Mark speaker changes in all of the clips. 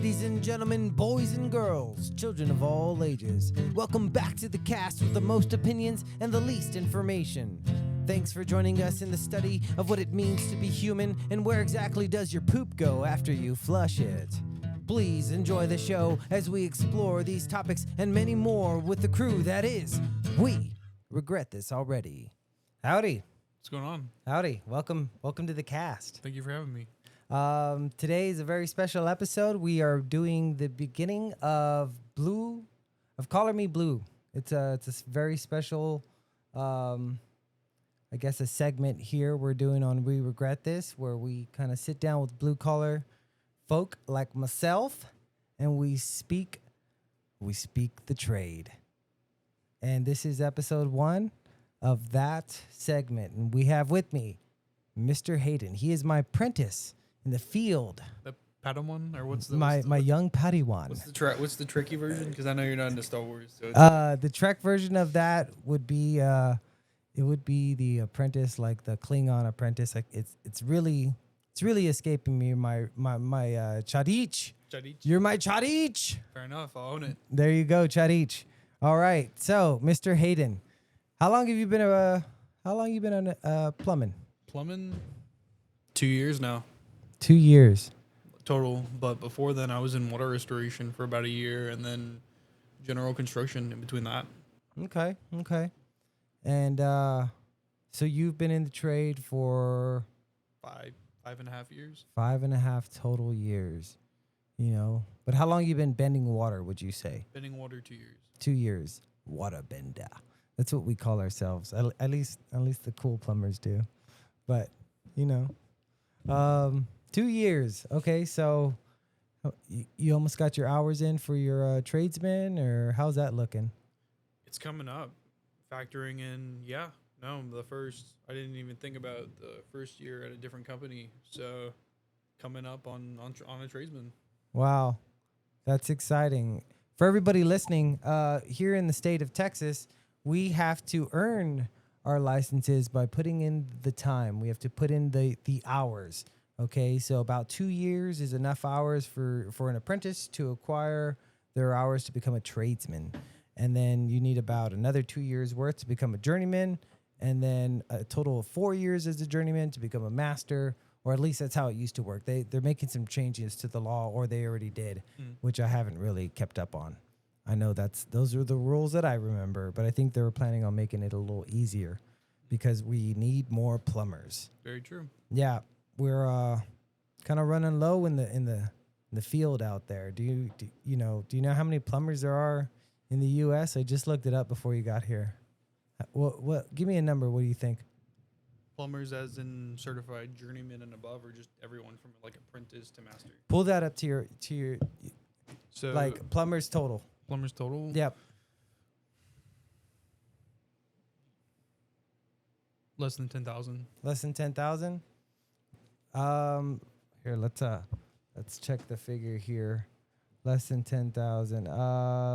Speaker 1: Ladies and gentlemen, boys and girls, children of all ages, welcome back to the cast with the most opinions and the least information. Thanks for joining us in the study of what it means to be human and where exactly does your poop go after you flush it. Please enjoy the show as we explore these topics and many more with the crew that is We Regret This Already. Howdy.
Speaker 2: What's going on?
Speaker 1: Howdy. Welcome to the cast.
Speaker 2: Thank you for having me.
Speaker 1: Today is a very special episode. We are doing the beginning of Color Me Blue. It's a very special, I guess, a segment here we're doing on We Regret This, where we kind of sit down with blue collar folk like myself, and we speak the trade. And this is episode 1 of that segment, and we have with me Mr. Hayden. He is my apprentice in the field.
Speaker 2: The Padawan, or what's the
Speaker 1: my young Padawan.
Speaker 2: What's the tricky version? Because I know you're not into Star Wars. So
Speaker 1: the Trek version of that would be it would be the apprentice, like the Klingon apprentice. Like it's really escaping me. My Chadich.
Speaker 2: Chadich.
Speaker 1: You're my Chadich.
Speaker 2: Fair enough. I'll own it.
Speaker 1: There you go, Chadich. All right. So, Mr. Hayden, how long have you been on plumbing?
Speaker 2: Plumbing, 2 years now.
Speaker 1: 2 years.
Speaker 2: Total. But before then, I was in water restoration for about a year, and then general construction in between that.
Speaker 1: Okay. And so you've been in the trade for
Speaker 2: 5.5 years.
Speaker 1: 5.5 total years. But how long you been bending water, would you say?
Speaker 2: Bending water 2 years.
Speaker 1: 2 years. Water bender. That's what we call ourselves. At least the cool plumbers do. But 2 years. Okay, so you almost got your hours in for your tradesman, or how's that looking?
Speaker 2: It's coming up. Factoring in, I didn't even think about the first year at a different company. So coming up on a tradesman.
Speaker 1: Wow, that's exciting. For everybody listening, here in the state of Texas, we have to earn our licenses by putting in the time. We have to put in the hours. Okay, so about 2 years is enough hours for an apprentice to acquire their hours to become a tradesman. And then you need about another 2 years worth to become a journeyman, and then a total of 4 years as a journeyman to become a master, or at least that's how it used to work. They're making some changes to the law, or they already did, which I haven't really kept up on. I know those are the rules that I remember, but I think they were planning on making it a little easier because we need more plumbers.
Speaker 2: Very true.
Speaker 1: Yeah, we're kind of running low in the field out there. Do you know how many plumbers there are in the U.S.? I just looked it up before you got here. What? Give me a number. What do you think?
Speaker 2: Plumbers as in certified journeyman and above, or just everyone from like apprentice to master?
Speaker 1: Pull that up to your
Speaker 2: so
Speaker 1: like plumbers total.
Speaker 2: Plumbers total?
Speaker 1: Yep.
Speaker 2: Less than 10,000.
Speaker 1: Less than 10,000? Here, let's check the figure here. Less than 10,000.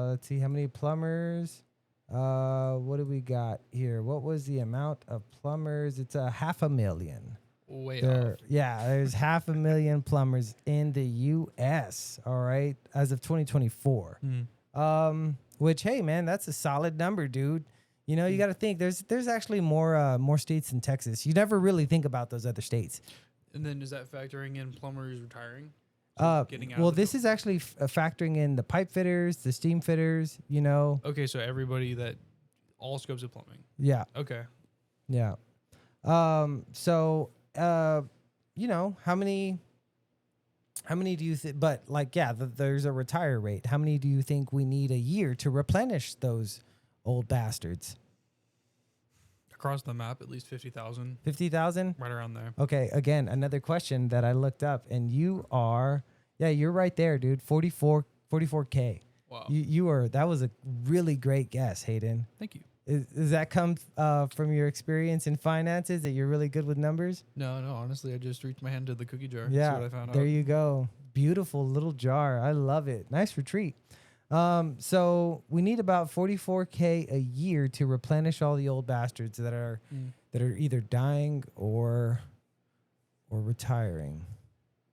Speaker 1: Let's see how many plumbers. What do we got here? What was the amount of plumbers? It's 500,000.
Speaker 2: Way off.
Speaker 1: Yeah, there's 500,000 plumbers in the U.S. All right, as of 2024. Which, hey man, that's a solid number, dude. You got to think there's actually more states than Texas. You never really think about those other states.
Speaker 2: And then is that factoring in plumbers retiring?
Speaker 1: This is actually factoring in the pipe fitters, the steam fitters,
Speaker 2: Okay, so everybody all scopes of plumbing.
Speaker 1: Yeah.
Speaker 2: Okay.
Speaker 1: Yeah. How many do you think, but there's a retire rate. How many do you think we need a year to replenish those old bastards?
Speaker 2: Across the map, at least 50,000.
Speaker 1: 50,000?
Speaker 2: Right around there.
Speaker 1: Okay, again, another question that I looked up, and you're right there, dude. 44K.
Speaker 2: Wow.
Speaker 1: That was a really great guess, Hayden.
Speaker 2: Thank you.
Speaker 1: Does that come from your experience in finances, that you're really good with numbers?
Speaker 2: No, honestly, I just reached my hand to the cookie jar.
Speaker 1: Yeah,
Speaker 2: that's what I found
Speaker 1: there
Speaker 2: out.
Speaker 1: you go. Beautiful little jar. I love it. Nice retreat. So we need about 44K a year to replenish all the old bastards that are either dying or retiring.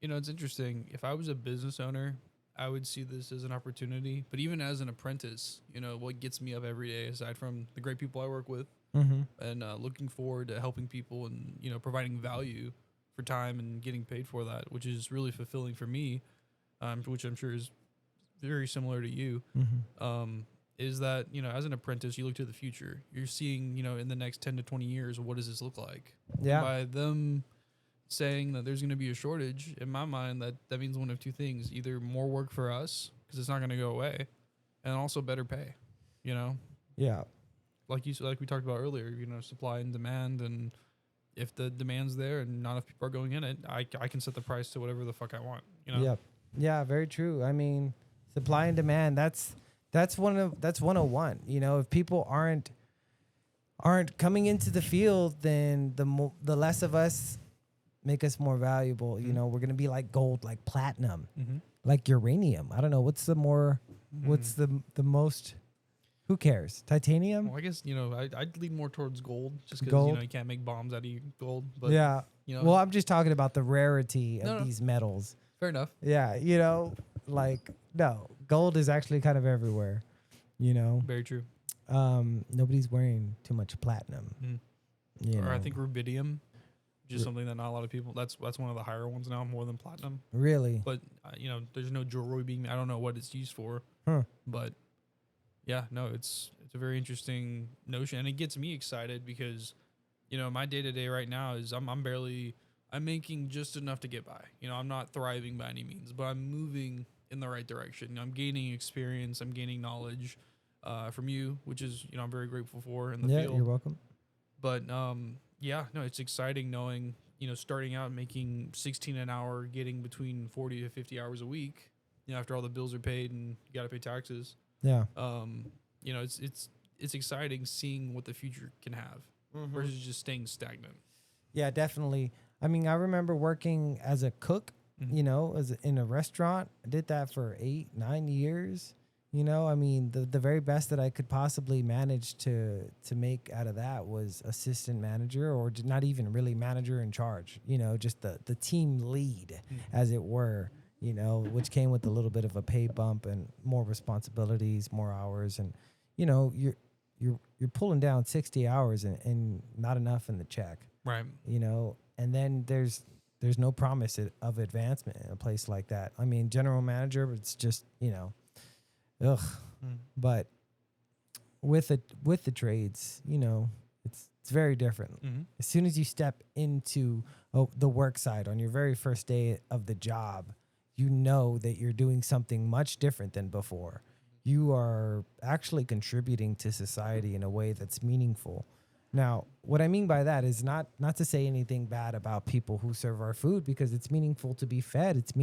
Speaker 2: It's interesting. If I was a business owner I would see this as an opportunity. But even as an apprentice, you know, what gets me up every day, aside from the great people I work with,
Speaker 1: Mm-hmm.
Speaker 2: and looking forward to helping people and, you know, providing value for time and getting paid for that, which is really fulfilling for me, which I'm sure is very similar to you.
Speaker 1: Mm-hmm.
Speaker 2: Is that, you know, as an apprentice, you look to the future. You're seeing, you know, in the next 10 to 20 years, what does this look like?
Speaker 1: Yeah.
Speaker 2: And by them saying that there's going to be a shortage, in my mind, that means one of two things: either more work for us because it's not going to go away, and also better pay. You know,
Speaker 1: Yeah.
Speaker 2: like we talked about earlier. You know, supply and demand, and if the demand's there and not enough people are going in it, I can set the price to whatever the fuck I want. You know.
Speaker 1: Yep. Yeah. Very true. I mean, supply and demand. That's 101. You know, if people aren't coming into the field, then the less of us make us more valuable. You know, we're gonna be like gold, like platinum,
Speaker 2: Mm-hmm.
Speaker 1: like uranium. I don't know what's the most. Who cares? Titanium.
Speaker 2: Well, I guess, you know, I'd lean more towards gold, just because,
Speaker 1: Gold?
Speaker 2: you know, you can't make bombs out of gold. But
Speaker 1: Yeah.
Speaker 2: you know,
Speaker 1: Well, I'm just talking about the rarity of
Speaker 2: No, no.
Speaker 1: these metals.
Speaker 2: fair enough.
Speaker 1: Yeah. You know, like no, gold is actually kind of everywhere. You know,
Speaker 2: Very true.
Speaker 1: nobody's wearing too much platinum.
Speaker 2: Mm.
Speaker 1: You
Speaker 2: Or
Speaker 1: know,
Speaker 2: I think rubidium, which is something that not a lot of people. That's one of the higher ones now, more than platinum.
Speaker 1: really.
Speaker 2: But you know, there's no jewelry being. I don't know what it's used for.
Speaker 1: Huh.
Speaker 2: But yeah, no, it's a very interesting notion, and it gets me excited because, you know, my day to day right now is I'm making just enough to get by. You know, I'm not thriving by any means, but I'm moving in the right direction. I'm gaining experience. I'm gaining knowledge from you, which is, you know, I'm very grateful for in the
Speaker 1: Yeah,
Speaker 2: field.
Speaker 1: you're welcome.
Speaker 2: But yeah, no, it's exciting knowing, you know, starting out making 16 an hour, getting between 40 to 50 hours a week, you know, after all the bills are paid and you got to pay taxes.
Speaker 1: Yeah.
Speaker 2: You know, it's exciting seeing what the future can have versus just staying stagnant.
Speaker 1: Yeah, definitely. I mean, I remember working as a cook,
Speaker 2: Mhm.
Speaker 1: you know, in a restaurant. I did that for 8-9 years. You know, I mean, the very best that I could possibly manage to make out of that was assistant manager, or not even really manager in charge. You know, just the team lead, as it were. You know, which came with a little bit of a pay bump and more responsibilities, more hours, and you know, you're pulling down 60 hours and not enough in the check.
Speaker 2: Right.
Speaker 1: You know, and then there's no promise of advancement in a place like that. I mean, general manager, it's just, you know, ugh. But with the trades, you know, it's very different.
Speaker 2: Mm-hmm.
Speaker 1: As soon as you step into the work side on your very first day of the job, you know that you're doing something much different than before. You are actually contributing to society in a way that's meaningful. Now, what I mean by that is not to say anything bad about people who serve our food, because it's meaningful to be fed. It's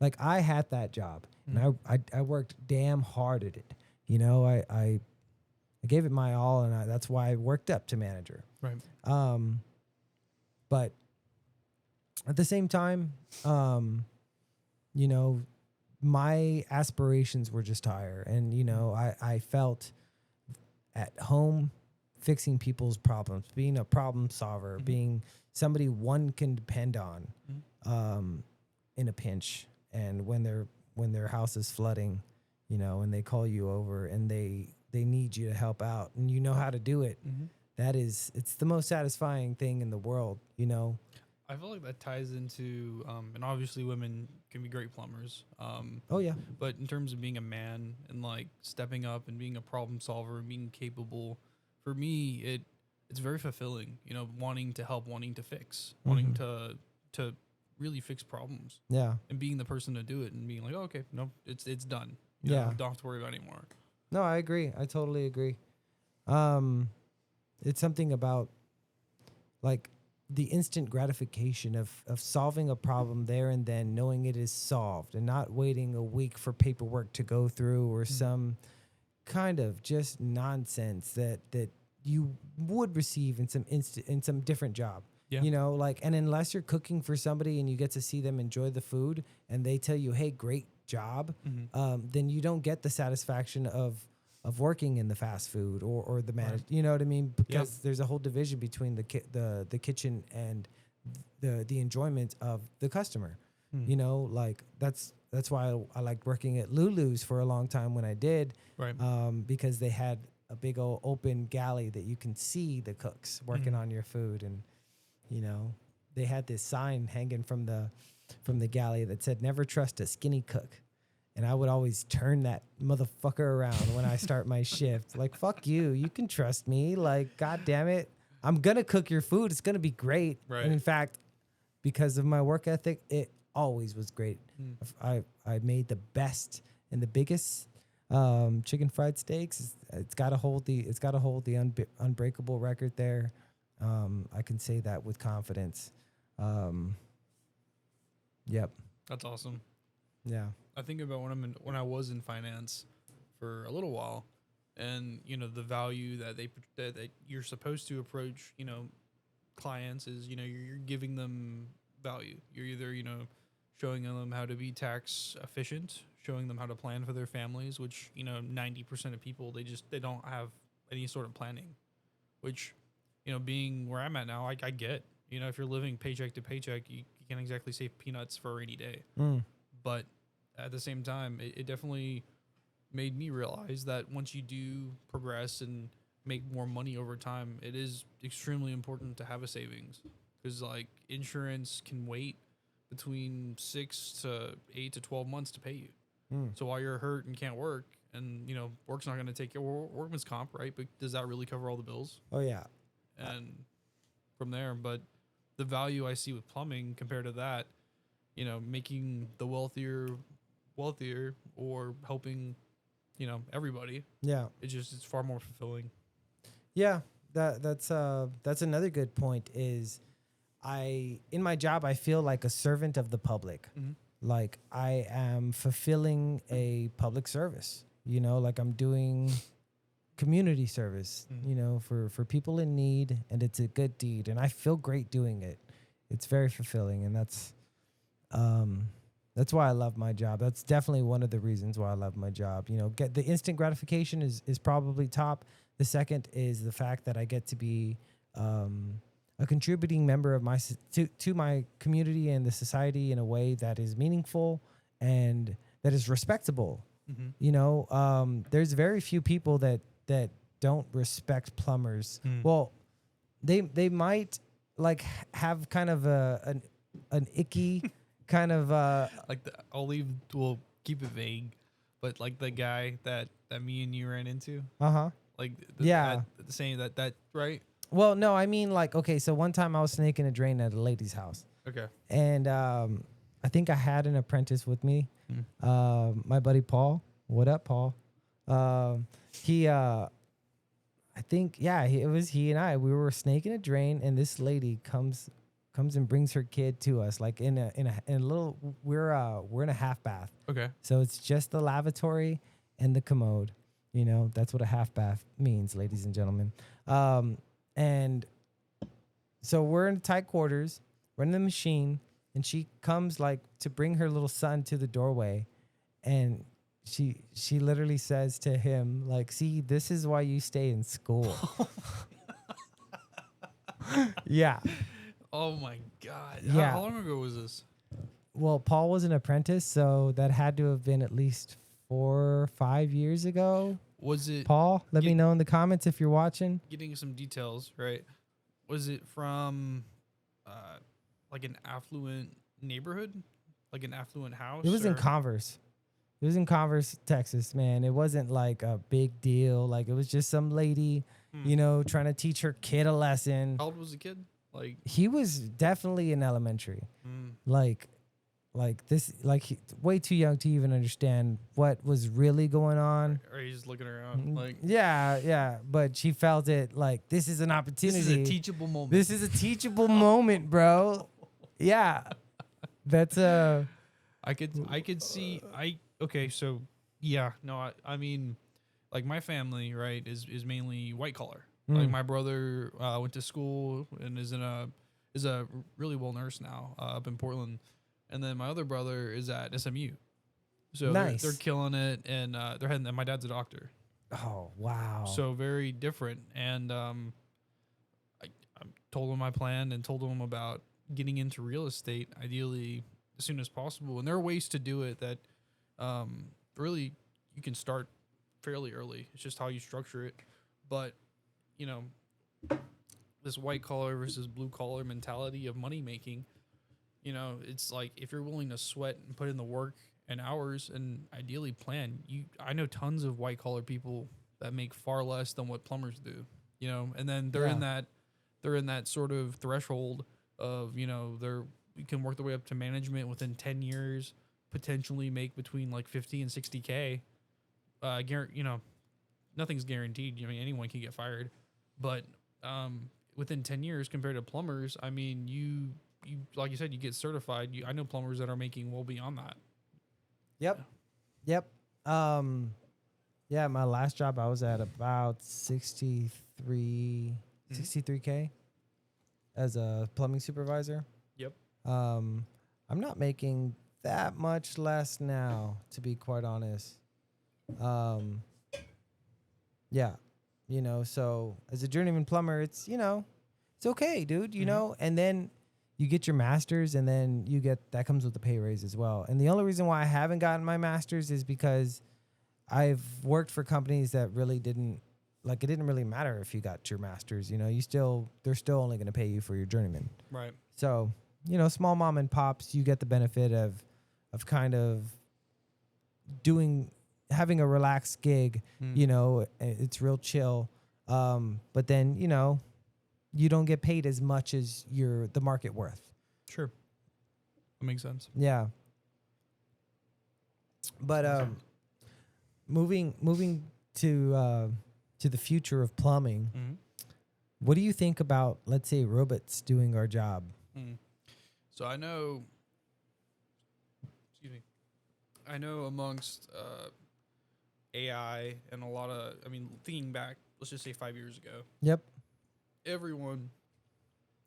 Speaker 1: like I had that job and I worked damn hard at it. You know, I gave it my all, and that's why I worked up to manager.
Speaker 2: Right.
Speaker 1: But at the same time, you know, my aspirations were just higher, and you know, I felt at home fixing people's problems, being a problem solver, being somebody one can depend on in a pinch, and when their house is flooding, you know, and they call you over and they need you to help out, and you know how to do it. It's the most satisfying thing in the world, you know.
Speaker 2: I feel like that ties into, and obviously women can be great plumbers.
Speaker 1: Oh yeah.
Speaker 2: But in terms of being a man and like stepping up and being a problem solver and being capable, for me, it's very fulfilling. You know, wanting to help, wanting to fix, wanting to really fix problems.
Speaker 1: Yeah.
Speaker 2: And being the person to do it and being like, oh, okay, no, it's done. You
Speaker 1: Yeah.
Speaker 2: know, don't have to worry about it anymore.
Speaker 1: No, I agree. I totally agree. It's something about like the instant gratification of solving a problem there and then, knowing it is solved and not waiting a week for paperwork to go through or some kind of just nonsense that you would receive in some different job.
Speaker 2: Yeah.
Speaker 1: You know, like, and unless you're cooking for somebody and you get to see them enjoy the food and they tell you, hey, great job, then you don't get the satisfaction of working in the fast food or the managed, you know what I mean? Because there's a whole division between the kitchen and the enjoyment of the customer. You know, like that's that's why I liked working at Lulu's for a long time when I did,
Speaker 2: Right.
Speaker 1: because they had a big old open galley that you can see the cooks working on your food, and you know they had this sign hanging from the galley that said "Never trust a skinny cook." And I would always turn that motherfucker around when I start my shift. Like, fuck you. You can trust me. Like, God damn it. I'm going to cook your food. It's going to be great.
Speaker 2: Right.
Speaker 1: And in fact, because of my work ethic, it always was great. I made the best and the biggest chicken fried steaks. It's got to hold the unbreakable record there. I can say that with confidence. Yep.
Speaker 2: That's awesome.
Speaker 1: Yeah.
Speaker 2: I think about when I was in finance for a little while, and you know the value that that you're supposed to approach, you know, clients is, you know, you're giving them value. You're either, you know, showing them how to be tax efficient, showing them how to plan for their families, which, you know, 90% of people they don't have any sort of planning, which, you know, being where I'm at now, I get, you know, if you're living paycheck to paycheck, you can't exactly save peanuts for a rainy day. But at the same time, it definitely made me realize that once you do progress and make more money over time, it is extremely important to have a savings, because like insurance can wait between 6 to 8 to 12 months to pay you. So while you're hurt and can't work, and you know work's not going to take your workman's comp, right? But does that really cover all the bills?
Speaker 1: Oh, yeah.
Speaker 2: And from there, but the value I see with plumbing compared to that, you know, making the wealthier or helping, you know, everybody.
Speaker 1: Yeah.
Speaker 2: It's far more fulfilling.
Speaker 1: Yeah, that's another good point. Is in my job I feel like a servant of the public. Like I am fulfilling a public service. You know, like I'm doing community service. You know, for people in need, and it's a good deed, and I feel great doing it. It's very fulfilling, and that's why I love my job. That's definitely one of the reasons why I love my job. You know, get the instant gratification is probably top. The second is the fact that I get to be a contributing member of to my community and the society in a way that is meaningful and that is respectable. You know, there's very few people that don't respect plumbers. Well, they might like have kind of an icky kind of
Speaker 2: Like we'll keep it vague, but like the guy that me and you ran into, like saying that right.
Speaker 1: Well, no, I mean, like, okay, so one time I was snaking a drain at a lady's house.
Speaker 2: Okay.
Speaker 1: And I think I had an apprentice with me, my buddy Paul. What up, Paul? I think, yeah, it was he and I. We were snaking a drain, and this lady comes and brings her kid to us, like in a little. We're in a half bath.
Speaker 2: Okay.
Speaker 1: So it's just the lavatory and the commode. You know, that's what a half bath means, ladies and gentlemen. And so we're in tight quarters, running the machine, and she comes like to bring her little son to the doorway, and she literally says to him, like, "See, this is why you stay in school." Yeah.
Speaker 2: Oh my God.
Speaker 1: Yeah.
Speaker 2: How long ago was this?
Speaker 1: Well, Paul was an apprentice, so that had to have been at least 4 or 5 years ago.
Speaker 2: Was it
Speaker 1: Paul? Let me know in the comments if you're watching.
Speaker 2: Getting some details, right? Was it from like an affluent neighborhood? Like an affluent house?
Speaker 1: It was in Converse. It was in Converse, Texas, man. It wasn't like a big deal. Like it was just some lady, you know, trying to teach her kid a lesson.
Speaker 2: How old was the kid? Like
Speaker 1: he was definitely in elementary. Like this, like way too young to even understand what was really going on.
Speaker 2: Or he's just looking around, like
Speaker 1: yeah. But she felt it like this is an opportunity.
Speaker 2: This is a teachable moment.
Speaker 1: This is a teachable moment, bro. Yeah, that's
Speaker 2: I could see. Okay, so yeah, no, I mean, like my family, right, is mainly white collar. Like my brother went to school and is a really well nurse now up in Portland. And then my other brother is at SMU. So
Speaker 1: nice.
Speaker 2: they're killing it, and they're heading. And my dad's a doctor.
Speaker 1: Oh wow!
Speaker 2: So very different. And I told him my plan and told him about getting into real estate. Ideally, as soon as possible. And there are ways to do it that really you can start fairly early. It's just how you structure it. But, you know, this white collar versus blue collar mentality of money making, you know, it's like if you're willing to sweat and put in the work and hours and ideally plan, I know tons of white collar people that make far less than what plumbers do, you know, and then they're in that sort of threshold of, you know, you can work their way up to management within 10 years, potentially make between like 50 and 60K. You know, nothing's guaranteed. I mean, anyone can get fired, but within 10 years compared to plumbers, I mean, you like you said, you get certified. I know plumbers that are making well beyond that.
Speaker 1: Yep. Yep. Yeah, my last job I was at about 63K as a plumbing supervisor.
Speaker 2: Yep.
Speaker 1: I'm not making that much less now, to be quite honest. Yeah, you know, so as a journeyman plumber, it's, you know, it's okay, dude, you know, and then you get your master's and then that comes with a pay raise as well. And the only reason why I haven't gotten my master's is because I've worked for companies that really didn't it didn't really matter if you got your master's, you know, they're still only going to pay you for your journeyman.
Speaker 2: Right.
Speaker 1: So, you know, small mom and pops, you get the benefit of kind of having a relaxed gig, you know, it's real chill. But then, you know, you don't get paid as much as the market worth.
Speaker 2: Sure. That makes sense.
Speaker 1: Yeah. But moving to the future of plumbing, what do you think about, let's say, robots doing our job?
Speaker 2: So I know amongst AI and a lot of, I mean, thinking back, let's just say 5 years ago.
Speaker 1: Yep.
Speaker 2: Everyone,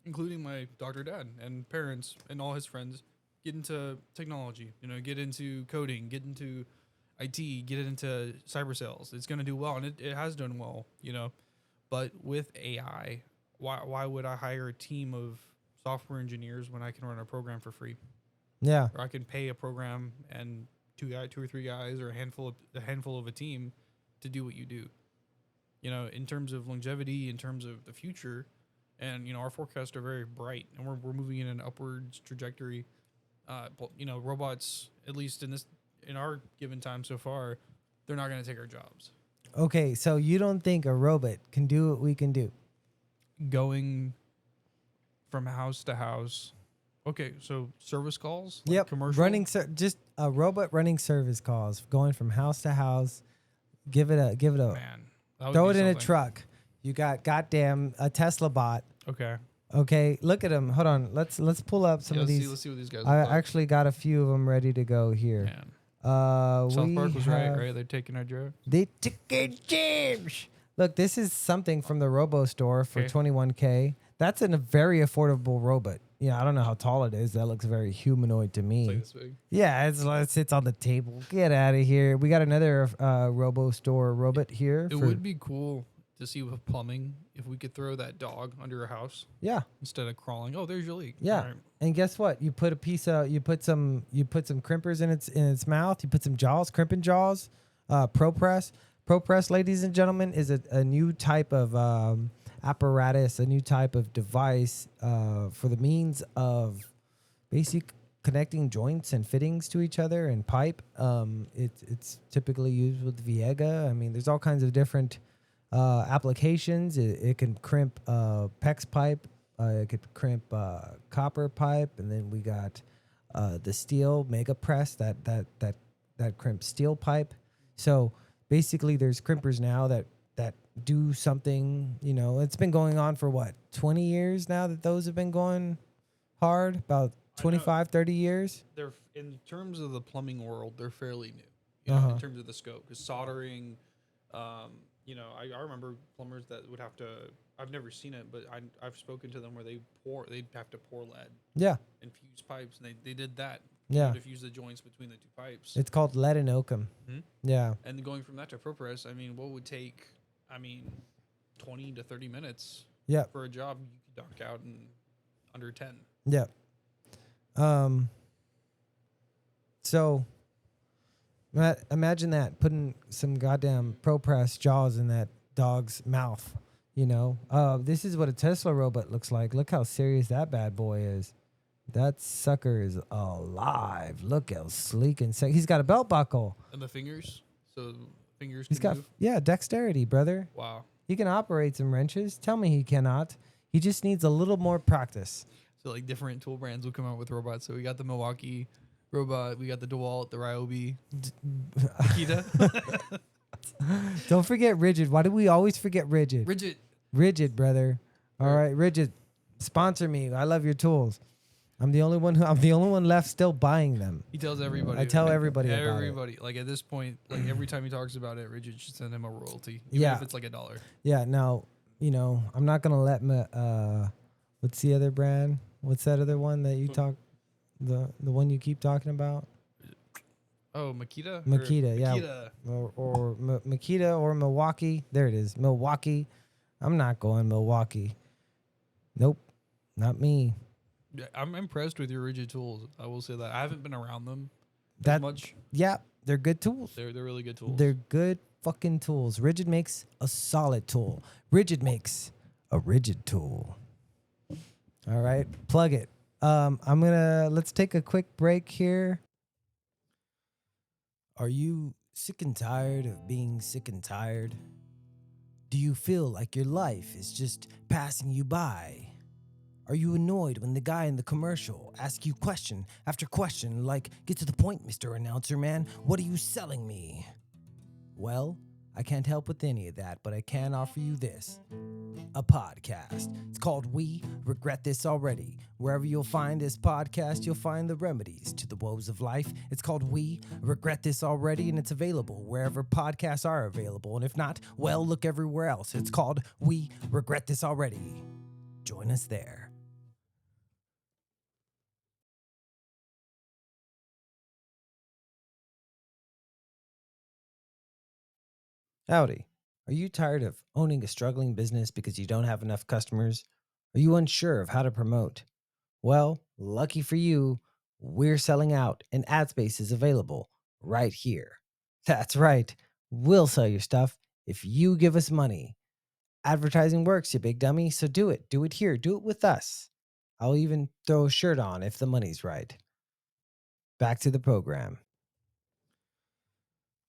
Speaker 2: including my doctor dad and parents and all his friends, get into technology, you know, get into coding, get into IT, get into cyber sales. It's going to do well, and it has done well, you know. But with AI, why would I hire a team of software engineers when I can run a program for free?
Speaker 1: Yeah.
Speaker 2: Or I can pay a program and two or three guys or a handful of a team to do what you do. You know, in terms of longevity, in terms of the future, and, you know, our forecasts are very bright, and we're moving in an upwards trajectory. You know, robots, at least in our given time so far, they're not going to take our jobs.
Speaker 1: Okay, so you don't think a robot can do what we can do?
Speaker 2: Going from house to house. Okay, so service calls? Like
Speaker 1: Yep.
Speaker 2: commercial?
Speaker 1: Just a robot running service calls, going from house to house. Give it a
Speaker 2: Man, that would
Speaker 1: throw
Speaker 2: be
Speaker 1: it in a
Speaker 2: something.
Speaker 1: truck. You got goddamn a Tesla bot.
Speaker 2: Okay.
Speaker 1: Okay, look at them. Hold on. Let's pull up some of these.
Speaker 2: Let's see what these guys
Speaker 1: I
Speaker 2: look like.
Speaker 1: actually got a few of them ready to go here.
Speaker 2: Man.
Speaker 1: South
Speaker 2: Park was right? They're taking our job.
Speaker 1: They took a James. Look, this is something from the Robo store for $21K. That's a very affordable robot. Yeah, I don't know how tall it is. That looks very humanoid to me.
Speaker 2: It's like this big.
Speaker 1: Yeah, it sits on the table. Get out of here. We got another Robo store robot here.
Speaker 2: It would be cool to see with plumbing if we could throw that dog under a house.
Speaker 1: Yeah.
Speaker 2: Instead of crawling. Oh, there's your leak.
Speaker 1: Yeah.
Speaker 2: Right.
Speaker 1: And guess what? You put you put some crimpers in its mouth. You put some jaws, crimping jaws. ProPress. ProPress, ladies and gentlemen, is a new type of apparatus, a new type of device for the means of basic connecting joints and fittings to each other and pipe. It's typically used with Viega. I mean, there's all kinds of different applications. It can crimp PEX pipe. It could crimp copper pipe, and then we got the steel mega press that crimps steel pipe. So basically, there's crimpers now that do something. You know, it's been going on for what, 20 years now that those have been going hard. About 25, 30 years.
Speaker 2: They're, in terms of the plumbing world, they're fairly new. You know, in terms of the scope, because soldering. You know, I remember plumbers that would have to. I've never seen it, but I've spoken to them where they'd have to pour lead.
Speaker 1: Yeah.
Speaker 2: And fuse pipes, and they did that.
Speaker 1: Yeah.
Speaker 2: To fuse the joints between the two pipes.
Speaker 1: It's called lead and oakum. Yeah.
Speaker 2: And going from that to ProPress, I mean, what would take? 20 to 30 minutes.
Speaker 1: Yeah.
Speaker 2: For a job you could knock out in under 10.
Speaker 1: Yeah. So imagine that, putting some goddamn ProPress jaws in that dog's mouth. This is what a Tesla robot looks like. Look how serious that bad boy is. That sucker is alive. Look how sleek and he's got a belt buckle.
Speaker 2: And the fingers, so fingers
Speaker 1: He's
Speaker 2: can
Speaker 1: got
Speaker 2: move.
Speaker 1: dexterity, brother.
Speaker 2: Wow.
Speaker 1: He can operate some wrenches. Tell me he cannot. He just needs a little more practice.
Speaker 2: So like different tool brands will come out with robots. So we got the Milwaukee robot, we got the DeWalt, the Ryobi, Makita.
Speaker 1: Don't forget Rigid. Why do we always forget Rigid? Rigid, brother. All right, Rigid, sponsor me. I love your tools. I'm the only one left still buying them.
Speaker 2: He tells everybody.
Speaker 1: I tell everybody about it.
Speaker 2: Everybody. Like at this point, like every time he talks about it, Rigid should send him a royalty.
Speaker 1: Yeah.
Speaker 2: If it's like $1.
Speaker 1: Yeah. Now, I'm not gonna let what's the other brand? What's that other one that you talk? The one you keep talking about?
Speaker 2: Oh, Makita.
Speaker 1: Makita, yeah.
Speaker 2: Makita.
Speaker 1: Or Makita or Milwaukee. There it is, Milwaukee. I'm not going Milwaukee. Nope, not me.
Speaker 2: Yeah, I'm impressed with your Rigid tools. I will say that. I haven't been around them that much.
Speaker 1: Yeah, they're good tools.
Speaker 2: They're really good tools.
Speaker 1: They're good fucking tools. Rigid makes a solid tool. Rigid makes a rigid tool. All right, plug it. Let's take a quick break here. Are you sick and tired of being sick and tired? Do you feel like your life is just passing you by? Are you annoyed when the guy in the commercial asks you question after question like, get to the point, Mr. Announcer Man, what are you selling me? Well, I can't help with any of that, but I can offer you this. A podcast. It's called We Regret This Already. Wherever you'll find this podcast, you'll find the remedies to the woes of life. It's called We Regret This Already, and it's available wherever podcasts are available. And if not, well, look everywhere else. It's called We Regret This Already. Join us there. Howdy. Are you tired of owning a struggling business because you don't have enough customers? Are you unsure of how to promote? Well, lucky for you, we're selling out and ad space is available right here. That's right. We'll sell your stuff if you give us money. Advertising works, you big dummy, so do it. Do it here. Do it with us. I'll even throw a shirt on if the money's right. Back to the program.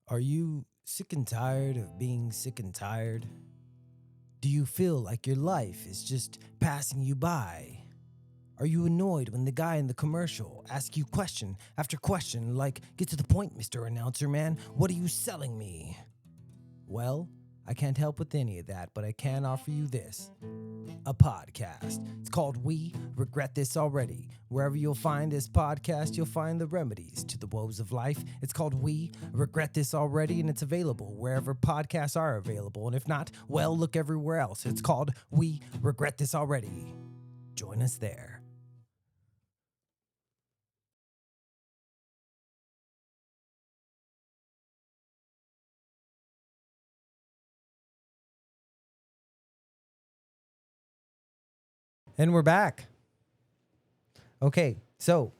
Speaker 1: Are you sick and tired of being sick and tired? Do you feel like your life is just passing you by? Are you annoyed when the guy in the commercial asks you question after question like, get to the point, Mr. Announcer Man, what are you selling me? Well, I can't help with any of that, but I can offer you this. A podcast. It's called We Regret This Already. Wherever you'll find this podcast, you'll find the remedies to the woes of life. It's called We Regret This Already, and it's available wherever podcasts are available. And if not, well, look everywhere else. It's called We Regret This Already. Join us there. And we're back. Okay, so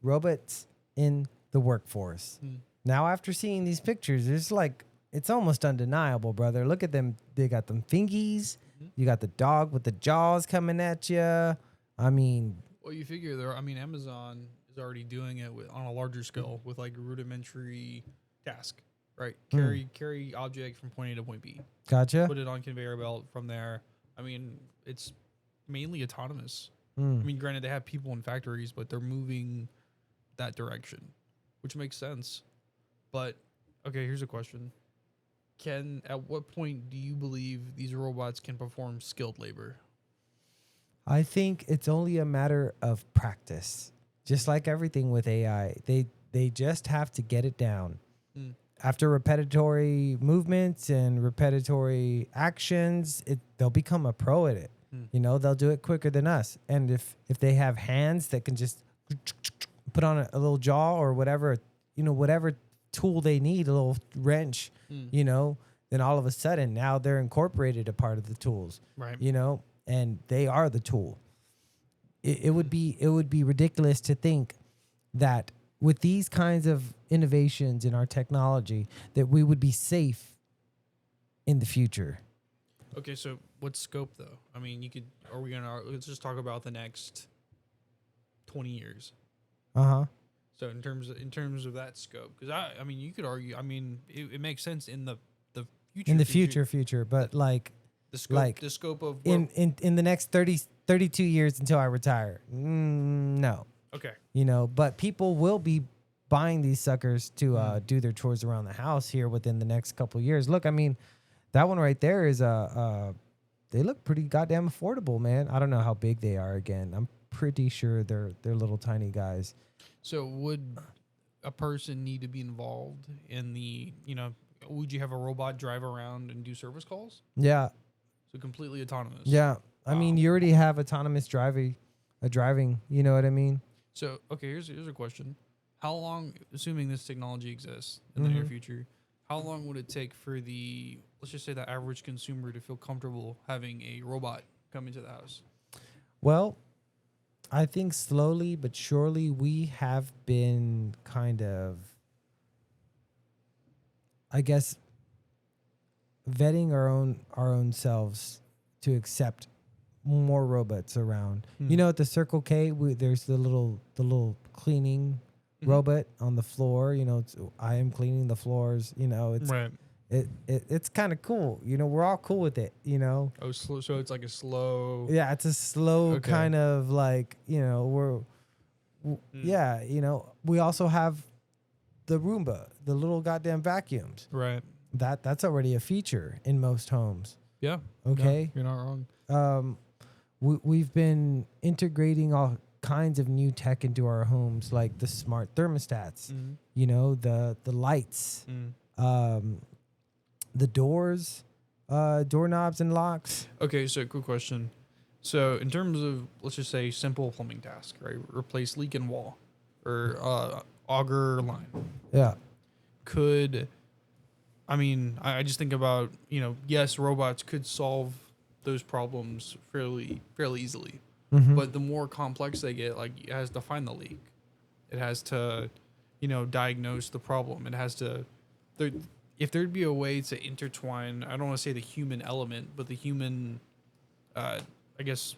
Speaker 1: robots in the workforce. Now, after seeing these pictures, it's almost undeniable, brother. Look at them. They got them fingies. You got the dog with the jaws coming at you. I mean,
Speaker 2: Well, you figure Amazon is already doing it on a larger scale with like rudimentary task, right? Carry object from point A to point B.
Speaker 1: gotcha.
Speaker 2: Put it on conveyor belt from there. I mean, it's mainly autonomous. I mean, granted, they have people in factories, but they're moving that direction, which makes sense. But okay, here's a question: at what point do you believe these robots can perform skilled labor?
Speaker 1: I think it's only a matter of practice. Just like everything with AI, they just have to get it down. After repetitory movements and repetitory actions, they'll become a pro at it. They'll do it quicker than us. And if they have hands that can just put on a little jaw or whatever, whatever tool they need, a little wrench, then all of a sudden now they're incorporated a part of the tools,
Speaker 2: Right.
Speaker 1: And they are the tool. It would be ridiculous to think that with these kinds of innovations in our technology, that we would be safe in the future.
Speaker 2: Okay, so what scope though? I mean, you could. Are we gonna? Let's just talk about the next 20 years.
Speaker 1: Uh-huh.
Speaker 2: So in terms of that scope, because I mean, you could argue. I mean, it makes sense in the future.
Speaker 1: In the future, but like
Speaker 2: the scope
Speaker 1: like
Speaker 2: the scope of where,
Speaker 1: in the next 32 years until I retire. No.
Speaker 2: okay.
Speaker 1: But people will be buying these suckers to
Speaker 2: Mm.
Speaker 1: do their chores around the house here within the next couple years. Look, I mean, that one right there is they look pretty goddamn affordable, man. I don't know how big they are again. I'm pretty sure they're little tiny guys.
Speaker 2: So would a person need to be involved in the? Would you have a robot drive around and do service calls?
Speaker 1: Yeah.
Speaker 2: So completely autonomous.
Speaker 1: Yeah. I mean,
Speaker 2: Wow.
Speaker 1: you already have autonomous driving, you know what I mean?
Speaker 2: So okay, here's a question: how long, assuming this technology exists in the near
Speaker 1: Mhm.
Speaker 2: future, how long would it take for the, let's just say, the average consumer to feel comfortable having a robot come into the house?
Speaker 1: Well, I think slowly but surely we have been kind of, I guess, vetting our own selves to accept more robots around.
Speaker 2: Hmm.
Speaker 1: At the Circle K, there's the little cleaning
Speaker 2: Mhm.
Speaker 1: robot on the floor. I am cleaning the floors.
Speaker 2: Right.
Speaker 1: It's kind of cool. We're all cool with it.
Speaker 2: Oh, slow. So it's like a slow.
Speaker 1: Yeah, it's a slow
Speaker 2: Okay.
Speaker 1: kind of like
Speaker 2: Mm.
Speaker 1: yeah. We also have the Roomba, the little goddamn vacuums.
Speaker 2: Right.
Speaker 1: That's already a feature in most homes.
Speaker 2: Yeah.
Speaker 1: Okay.
Speaker 2: No, you're not wrong.
Speaker 1: We've been integrating all kinds of new tech into our homes, like the smart thermostats, the lights, the doors, doorknobs and locks.
Speaker 2: Okay, so quick question. So in terms of, let's just say, simple plumbing task, right? Replace leak in wall or auger line.
Speaker 1: Yeah.
Speaker 2: I just think about, yes, robots could solve those problems fairly easily.
Speaker 1: Mhm.
Speaker 2: But the more complex they get, like, it has to find the leak. It has to, diagnose the problem. It has to, if there'd be a way to intertwine, I don't want to say the human element, but the human, I guess,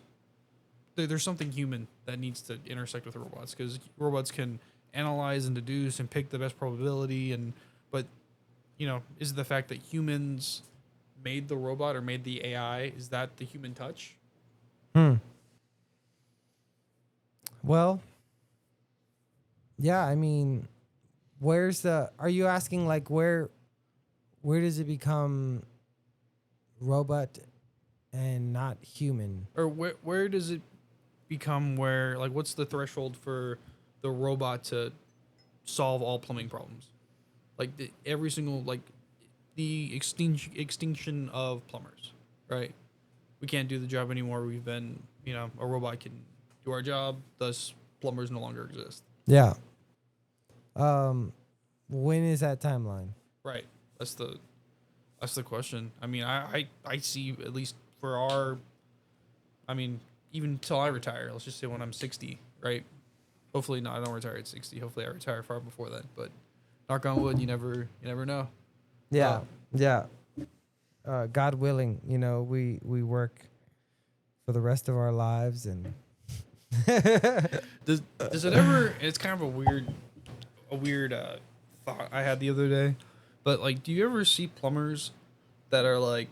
Speaker 2: there's something human that needs to intersect with robots, because robots can analyze and deduce and pick the best probability, but is the fact that humans made the robot or made the AI, is that the human touch?
Speaker 1: Well, yeah, I mean, are you asking like where does it become robot and not human?
Speaker 2: Or where does it become, where, like, what's the threshold for the robot to solve all plumbing problems? Like every single, like, the extinction of plumbers, right? We can't do the job anymore. We've been, a robot can do our job, thus plumbers no longer exist.
Speaker 1: Yeah. When is that timeline?
Speaker 2: Right. That's the question. I mean, I see, at least for even till I retire, let's just say when I'm 60, right? Hopefully not, I don't retire at 60. Hopefully I retire far before then, but knock on wood, you never know.
Speaker 1: Yeah. Yeah. God willing, we work for the rest of our lives and
Speaker 2: Does it ever, it's kind of a weird thought I had the other day, but like, do you ever see plumbers that are like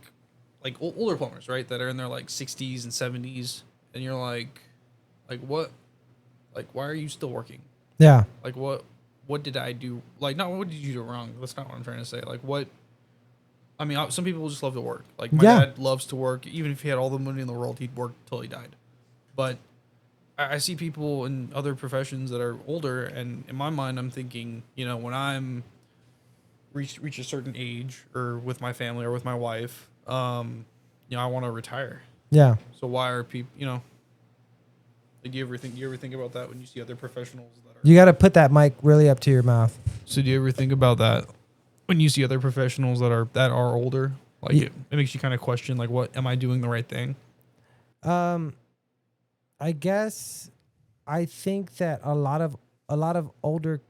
Speaker 2: older plumbers, right, that are in their like 60s and 70s, and you're like what, like, why are you still working?
Speaker 1: yeah.
Speaker 2: Like, what did I do? Like, not what did you do wrong? That's not what I'm trying to say. Like, what? I mean, some people just love to work. Like, my
Speaker 1: Yeah.
Speaker 2: dad loves to work. Even if he had all the money in the world, he'd work till he died. But I see people in other professions that are older, and in my mind, I'm thinking, when I'm reach a certain age, or with my family or with my wife, I want to retire.
Speaker 1: Yeah.
Speaker 2: So why are people, like, do you ever think about that when you see other professionals that are?
Speaker 1: You got to put that mic really up to your mouth.
Speaker 2: So do you ever think about that when you see other professionals that are older? Like,
Speaker 1: Yeah.
Speaker 2: it makes you kind of question, like, what, am I doing the right thing?
Speaker 1: I guess I think that a lot of older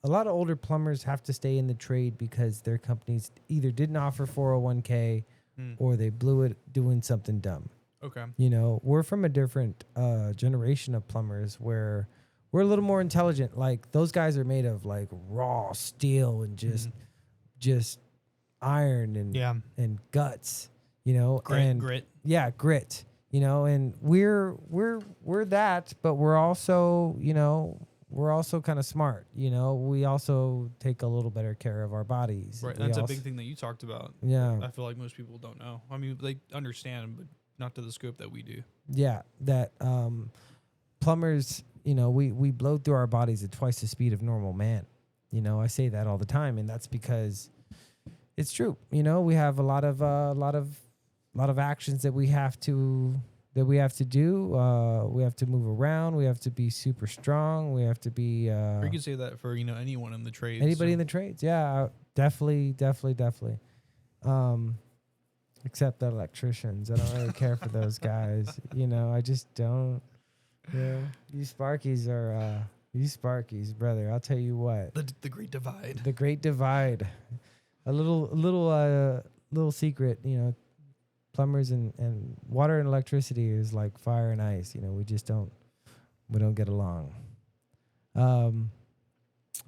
Speaker 1: a lot of older plumbers have to stay in the trade because their companies either didn't offer 401k
Speaker 2: Hmm.
Speaker 1: or they blew it doing something dumb.
Speaker 2: Okay.
Speaker 1: You know, we're from a different generation of plumbers where we're a little more intelligent. Like those guys are made of like raw steel and just iron
Speaker 2: Yeah.
Speaker 1: and guts, you know, and
Speaker 2: Grit.
Speaker 1: yeah, grit, you know, and we're that, but we're also, you know, we're also kind of smart, you know. We also take a little better care of our bodies.
Speaker 2: Right.
Speaker 1: We
Speaker 2: That's a
Speaker 1: also,
Speaker 2: big thing that you talked about.
Speaker 1: yeah,
Speaker 2: I feel like most people don't know. I mean, they understand, but not to the scope that we do.
Speaker 1: yeah, that plumbers, you know, we blow through our bodies at twice the speed of normal man. You know, I say that all the time, and that's because it's true. You know, we have a lot of actions that we have to do. We have to move around. We have to be super strong. We have to be
Speaker 2: Or you could say that for, anyone in the trades.
Speaker 1: anybody in the trades. Yeah, definitely. Except the electricians. I don't really care for those guys. You know, I just don't. Yeah, you Sparkies are you Sparkies, brother. I'll tell you what.
Speaker 2: the Great Divide.
Speaker 1: The Great Divide. A little secret, you know, plumbers and water and electricity is like fire and ice. You know, we don't get along.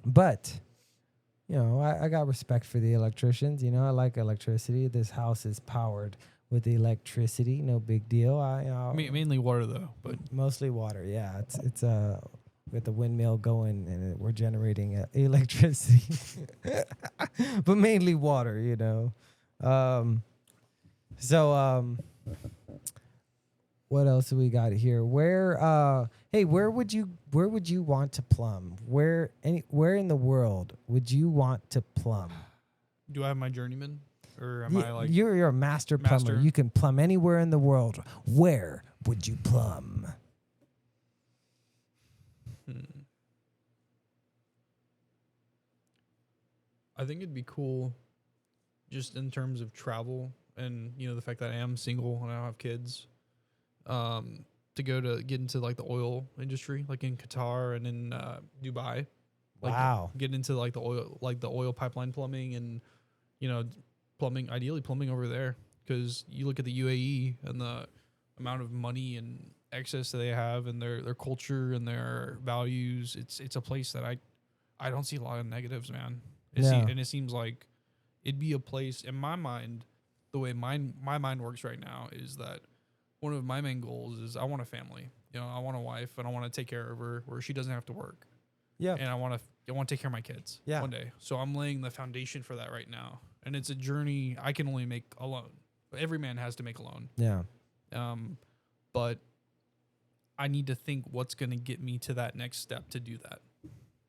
Speaker 1: But you know, I got respect for the electricians. You know, I like electricity. This house is powered with electricity. No big deal.
Speaker 2: Mainly water though, but
Speaker 1: mostly water. Yeah, it's with the windmill going and we're generating electricity, but mainly water. You know, so what else do we got here? Hey, where would you want to plumb? Where in the world would you want to plumb?
Speaker 2: do I have my journeyman, or am I like
Speaker 1: you're a master plumber?
Speaker 2: master?
Speaker 1: You can plumb anywhere in the world. Where would you plumb?
Speaker 2: I think it'd be cool, just in terms of travel and the fact that I am single and I don't have kids, to get into like the oil industry, like in Qatar and in Dubai. Like
Speaker 1: Wow.
Speaker 2: get into like the oil pipeline plumbing and plumbing, ideally plumbing over there, because you look at the UAE and the amount of money and excess that they have and their culture and their values. It's a place that I don't see a lot of negatives, man.
Speaker 1: Yeah.
Speaker 2: And it seems like it'd be a place in my mind. The way my mind works right now is that one of my main goals is I want a family. I want a wife and I want to take care of her where she doesn't have to work.
Speaker 1: Yeah.
Speaker 2: And I want to take care of my kids one day. So I'm laying the foundation for that right now. And it's a journey I can only make alone. Every man has to make alone.
Speaker 1: Yeah.
Speaker 2: But I need to think what's going to get me to that next step to do that.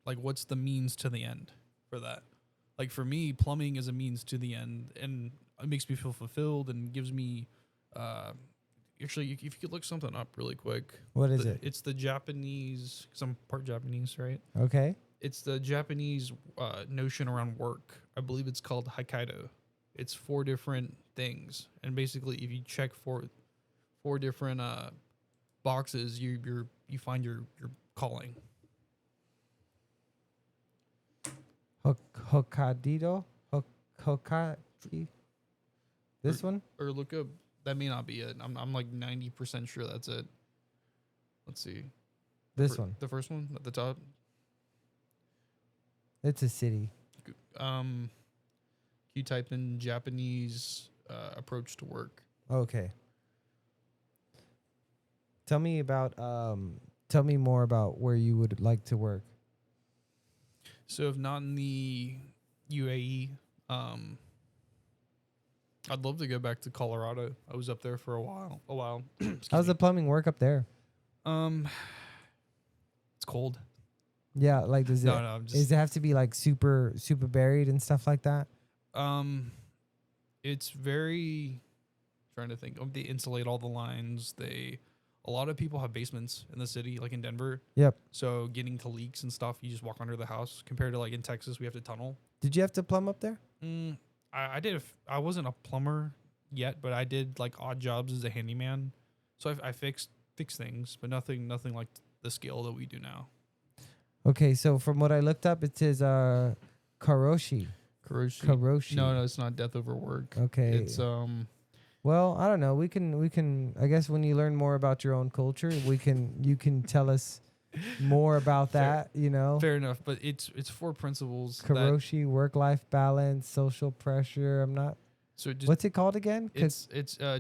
Speaker 2: Like, what's the means to the end for that? Like, for me, plumbing is a means to the end, and it makes me feel fulfilled and gives me, actually, if you could look something up really quick.
Speaker 1: What is it?
Speaker 2: It's the Japanese, because I'm part Japanese, right?
Speaker 1: Okay.
Speaker 2: It's the Japanese notion around work. I believe it's called Hokkaido. It's 4 different things, and basically, if you check four different boxes, you find your calling.
Speaker 1: Hokkaido? Hokkaido? This one?
Speaker 2: Or look up. That may not be it. I'm like 90% sure that's it. Let's see.
Speaker 1: This one.
Speaker 2: The first one at the top.
Speaker 1: It's a city.
Speaker 2: You type in Japanese approach to work.
Speaker 1: Okay. Tell me more about where you would like to work.
Speaker 2: So if not in the UAE, I'd love to go back to Colorado. I was up there for a while.
Speaker 1: How's the plumbing work up there?
Speaker 2: It's cold.
Speaker 1: Yeah, like does it have to be like super buried and stuff like that?
Speaker 2: It's very, trying to think. They insulate all the lines. A lot of people have basements in the city, like in Denver.
Speaker 1: Yep.
Speaker 2: So getting to leaks and stuff, you just walk under the house. Compared to like in Texas, we have to tunnel.
Speaker 1: Did you have to plumb up there?
Speaker 2: I did. I wasn't a plumber yet, but I did like odd jobs as a handyman. So I fixed things, but nothing like the scale that we do now.
Speaker 1: Okay, so from what I looked up, it says karoshi.
Speaker 2: Karoshi.
Speaker 1: Karoshi.
Speaker 2: No, it's not death over work.
Speaker 1: Okay.
Speaker 2: It's
Speaker 1: Well, I don't know. We can. I guess when you learn more about your own culture, you can tell us more about
Speaker 2: Fair.
Speaker 1: that. You know,
Speaker 2: fair enough, but it's four principles that
Speaker 1: karoshi, work-life balance, social pressure. I'm not.
Speaker 2: so just
Speaker 1: What's it called again?
Speaker 2: it's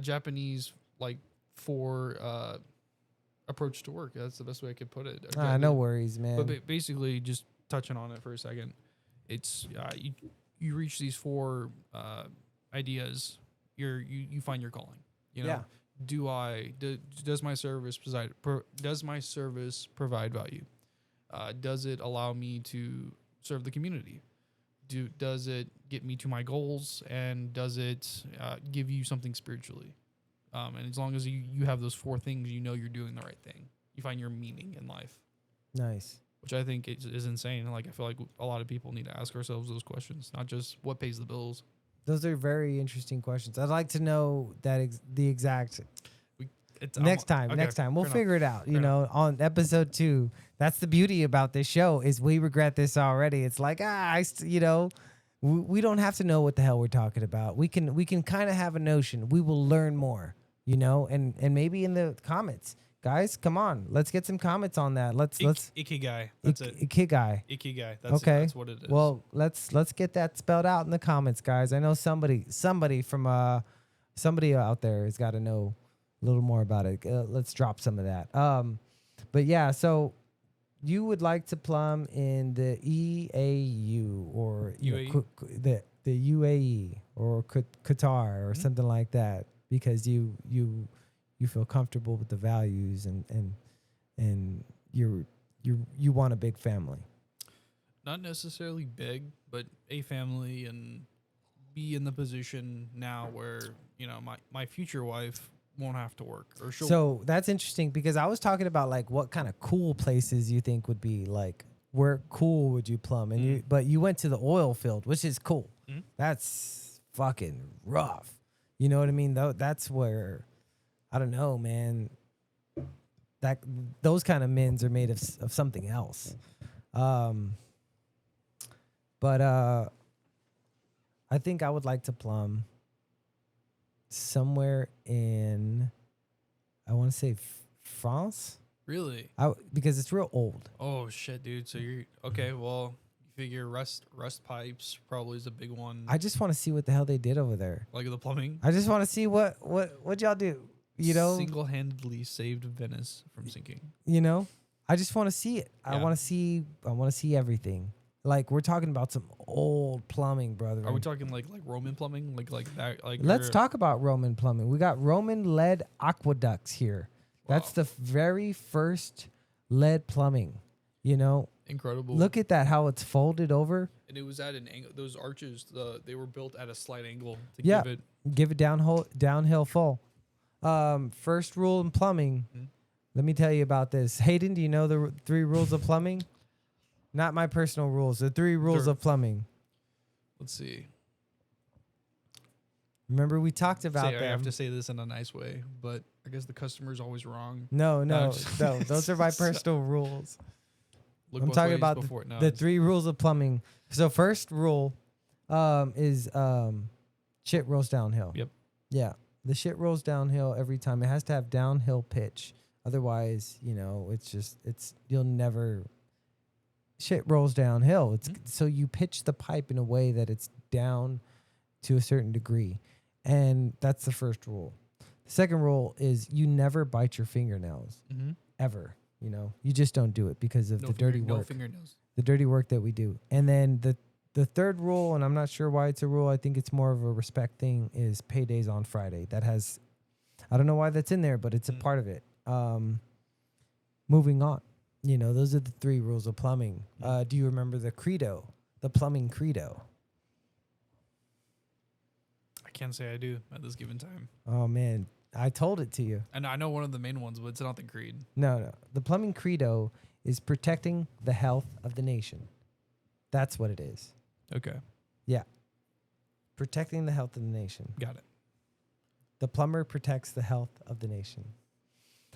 Speaker 2: Japanese like for approach to work. That's the best way I could put it.
Speaker 1: No worries, man.
Speaker 2: But basically, just touching on it for a second, it's you reach these four ideas. You find your calling. You know,
Speaker 1: Yeah.
Speaker 2: Does my service provide value? Does it allow me to serve the community? Does it get me to my goals? And does it give you something spiritually? And as long as you have those four things, you know you're doing the right thing. You find your meaning in life,
Speaker 1: Nice.
Speaker 2: which I think is insane. Like I feel like a lot of people need to ask ourselves those questions, not just what pays the bills.
Speaker 1: Those are very interesting questions. I'd like to know that the exact
Speaker 2: It's
Speaker 1: next time.
Speaker 2: okay,
Speaker 1: Next time we'll
Speaker 2: fair enough.
Speaker 1: figure it out. You
Speaker 2: Fair
Speaker 1: know, on episode 2. That's the beauty about this show is we regret this already. It's like we don't have to know what the hell we're talking about. We can kind of have a notion. We will learn more. You know, and maybe in the comments, guys, come on, let's get some comments on that. Let's
Speaker 2: Ikigai. That's it.
Speaker 1: Ikigai.
Speaker 2: Ikigai. That's
Speaker 1: Okay.
Speaker 2: That's what it is.
Speaker 1: Well, let's get that spelled out in the comments, guys. I know somebody from somebody out there has got to know a little more about it. Let's drop some of that. But yeah, so you would like to plumb in the EAU or
Speaker 2: UAE?
Speaker 1: the UAE or Qatar or something like that because you feel comfortable with the values and you want a big family.
Speaker 2: Not necessarily big, but a family and be in the position now where, you know, my future wife won't have to work or she'll.
Speaker 1: So that's interesting because I was talking about like what kind of cool places you think would be like where cool would you plumb and but you went to the oil field, which is cool.
Speaker 2: Mhm.
Speaker 1: That's fucking rough. You know what I mean? Though that's where I don't know, man. That those kind of men's are made of something else. But I think I would like to plumb somewhere in, I want to say France.
Speaker 2: Really?
Speaker 1: Because it's real old.
Speaker 2: Oh shit, dude. So you're okay. Well, you figure rust pipes probably is a big one.
Speaker 1: I just want to see what the hell they did over there.
Speaker 2: Like the plumbing.
Speaker 1: I just want to see what y'all do. You know,
Speaker 2: single-handedly saved Venice from sinking.
Speaker 1: You know, I just want to see it.
Speaker 2: Yeah.
Speaker 1: I want to see everything. Like we're talking about some old plumbing, brother.
Speaker 2: Are we talking like Roman plumbing, like that? Like
Speaker 1: Let's talk about Roman plumbing. We got Roman lead aqueducts here.
Speaker 2: Wow.
Speaker 1: That's the very first lead plumbing. You know,
Speaker 2: incredible.
Speaker 1: look at that, how it's folded over.
Speaker 2: And it was at an angle. Those arches, they were built at a slight angle to
Speaker 1: Yeah,
Speaker 2: give
Speaker 1: give
Speaker 2: it.
Speaker 1: it downhill full. First rule in plumbing. Let me tell you about this. Hayden, do you know the 3 rules of plumbing? Not my personal rules. The 3 rules of plumbing.
Speaker 2: Let's see.
Speaker 1: Remember we talked about them.
Speaker 2: I have to say this in a nice way, but I guess the customer's always wrong.
Speaker 1: No. Those are my personal rules.
Speaker 2: Look
Speaker 1: I'm
Speaker 2: both
Speaker 1: talking
Speaker 2: ways
Speaker 1: about
Speaker 2: before,
Speaker 1: the 3 rules of plumbing. So first rule is shit rolls downhill.
Speaker 2: Yep.
Speaker 1: Yeah. The shit rolls downhill every time. It has to have downhill pitch. Otherwise, you know, you'll never, shit rolls downhill. So you pitch the pipe in a way that it's down to a certain degree. And that's the first rule. The second rule is you never bite your fingernails. Ever. You know, you just don't do it because of the dirty work.
Speaker 2: No fingernails.
Speaker 1: The dirty work that we do. And then the third rule, and I'm not sure why it's a rule, I think it's more of a respect thing, is paydays on Friday. That has, I don't know why that's in there, but it's a part of it. Moving on. You know, those are the 3 rules of plumbing. Do you remember the credo, the plumbing credo?
Speaker 2: I can't say I do at this given time.
Speaker 1: Oh, man. I told it to you.
Speaker 2: And I know one of the main ones, but it's not the creed.
Speaker 1: No. The plumbing credo is protecting the health of the nation. That's what it is.
Speaker 2: Okay.
Speaker 1: Yeah. Protecting the health of the nation.
Speaker 2: Got it.
Speaker 1: The plumber protects the health of the nation.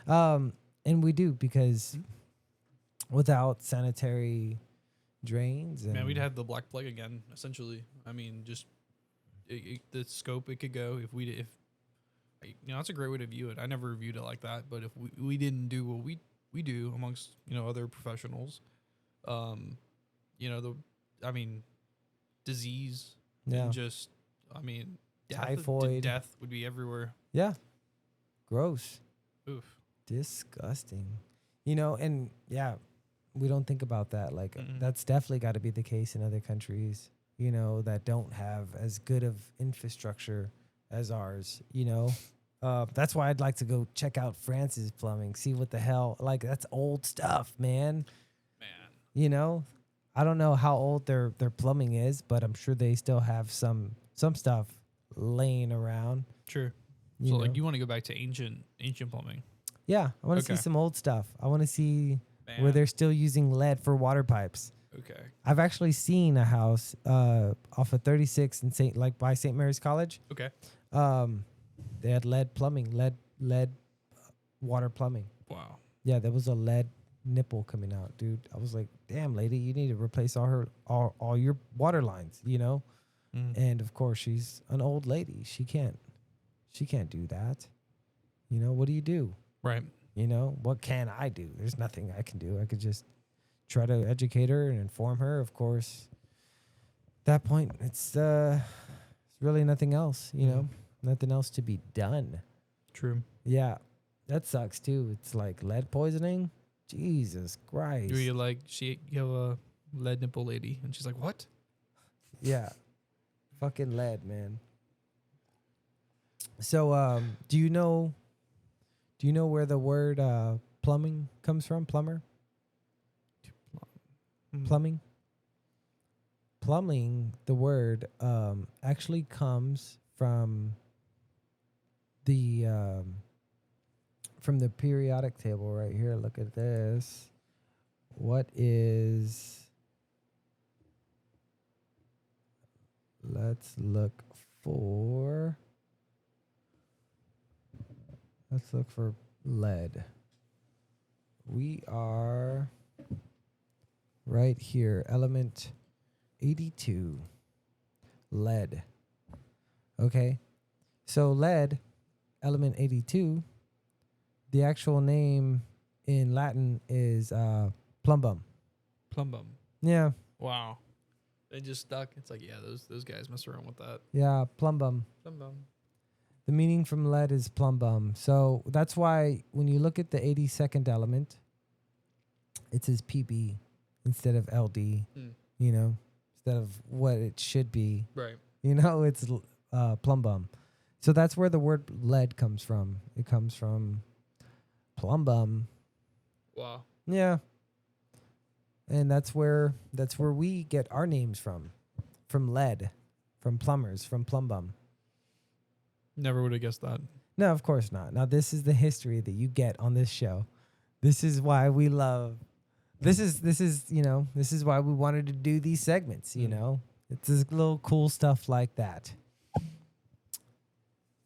Speaker 1: And we do because without sanitary drains. And
Speaker 2: Man, we'd have the Black Plague again, essentially. I mean, just the scope it could go if that's a great way to view it. I never viewed it like that, but if we didn't do what we do amongst other professionals, um, I mean, disease
Speaker 1: yeah,
Speaker 2: and just I mean,
Speaker 1: typhoid.
Speaker 2: death would be everywhere.
Speaker 1: Yeah, gross,
Speaker 2: Oof.
Speaker 1: disgusting. And yeah, we don't think about that. Like
Speaker 2: Mm-mm.
Speaker 1: that's definitely got to be the case in other countries. That don't have as good of infrastructure as ours. That's why I'd like to go check out France's plumbing, see what the hell. Like that's old stuff, man.
Speaker 2: Man.
Speaker 1: I don't know how old their plumbing is, but I'm sure they still have some stuff laying around.
Speaker 2: True.
Speaker 1: You
Speaker 2: So
Speaker 1: know?
Speaker 2: like you want to go back to ancient plumbing.
Speaker 1: Yeah, I want to see
Speaker 2: Okay.
Speaker 1: some old stuff. I want to see where
Speaker 2: Man.
Speaker 1: they're still using lead for water pipes.
Speaker 2: Okay.
Speaker 1: I've actually seen a house off of 36 in by St. Mary's College.
Speaker 2: Okay.
Speaker 1: They had lead plumbing, lead water plumbing.
Speaker 2: Wow.
Speaker 1: Yeah, there was a lead nipple coming out, dude. I was like, damn, lady, you need to replace all your water lines,
Speaker 2: Mm.
Speaker 1: And of course, she's an old lady. She can't do that. What do you do?
Speaker 2: Right.
Speaker 1: What can I do? There's nothing I can do. I could just try to educate her and inform her. Of course, at that point, it's really nothing else. Nothing else to be done.
Speaker 2: True.
Speaker 1: Yeah, that sucks too. It's like lead poisoning. Jesus Christ.
Speaker 2: You have a lead nipple lady, and she's like, "What?"
Speaker 1: Yeah, fucking lead, man. So, do you know where the word plumbing comes from? Plumber?
Speaker 2: Mm.
Speaker 1: Plumbing? Plumbing, the word actually comes from the periodic table right here. Look at this. What is? Let's look for lead. We are right here. Element 82. Lead. Okay. So lead, element 82, the actual name in Latin is plumbum.
Speaker 2: Plumbum.
Speaker 1: Yeah.
Speaker 2: Wow. They just stuck. It's like, yeah, those guys mess around with that.
Speaker 1: Yeah, plumbum.
Speaker 2: Plumbum.
Speaker 1: The meaning from lead is plumbum. So that's why when you look at the 82nd element, it says PB instead of LD, instead of what it should be.
Speaker 2: Right.
Speaker 1: It's plumbum. So that's where the word lead comes from. It comes from plumbum.
Speaker 2: Wow.
Speaker 1: Yeah. And that's where we get our names from lead, from plumbers, from plumbum.
Speaker 2: Never would have guessed that.
Speaker 1: No, of course not. Now this is the history that you get on this show. This is why we love. This is why we wanted to do these segments. It's this little cool stuff like that.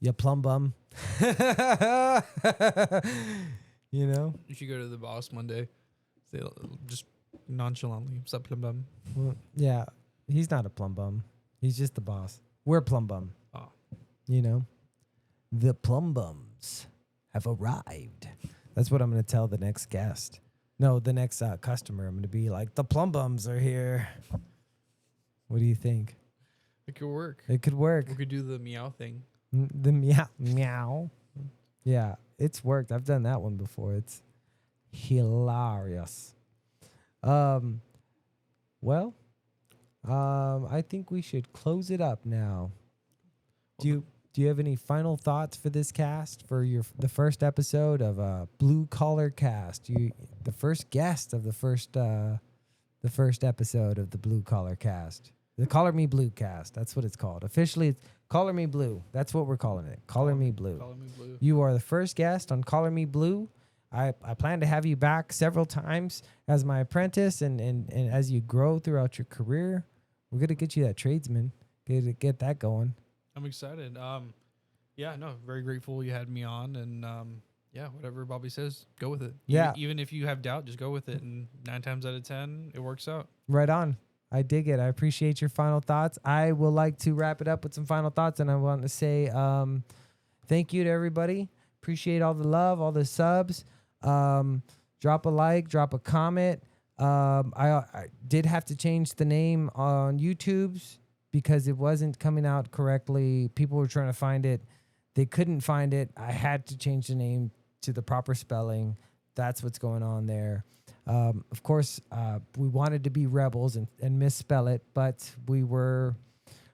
Speaker 1: You plumbum.
Speaker 2: You should go to the boss one day. Say just nonchalantly, "What's up, plumbum?"
Speaker 1: Well, yeah, he's not a plumbum. He's just the boss. We're plumbum.
Speaker 2: Oh.
Speaker 1: The plumbums have arrived. That's what I'm going to tell the next guest. No, the next customer. I'm going to be like, the plumbums are here. What do you think?
Speaker 2: It could work.
Speaker 1: It could work.
Speaker 2: We could do the meow thing.
Speaker 1: The meow. Yeah, it's worked. I've done that one before. It's hilarious. Well, I think we should close it up now. Do you have any final thoughts for this cast, for the first episode of Blue Collar Cast? The first guest of the first episode of the Blue Collar Cast. The Collar Me Blue Cast. That's what it's called. Officially, it's Collar Me Blue. That's what we're calling it. Collar Me Blue.
Speaker 2: Collar Me Blue.
Speaker 1: You are the first guest on Collar Me Blue. I plan to have you back several times as my apprentice, and as you grow throughout your career, we're gonna get you that tradesman. Get that going.
Speaker 2: I'm excited. Yeah, no, very grateful you had me on, and Yeah, whatever Bobby says, go with it.
Speaker 1: Yeah.
Speaker 2: Even if you have doubt, just go with it. And 9 times out of 10, it works out.
Speaker 1: Right on. I dig it. I appreciate your final thoughts. I will like to wrap it up with some final thoughts, and I want to say thank you to everybody. Appreciate all the love, all the subs. Drop a like, drop a comment. I did have to change the name on YouTube's because it wasn't coming out correctly. People were trying to find it. They couldn't find it. I had to change the name to the proper spelling. That's what's going on there. Of course, we wanted to be rebels and misspell it, but we were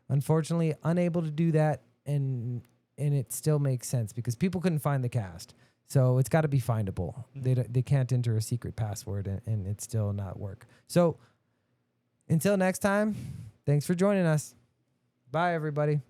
Speaker 1: unfortunately unable to do that, and it still makes sense because people couldn't find the cast. So it's got to be findable. They can't enter a secret password and it still not work. So until next time, thanks for joining us. Bye, everybody.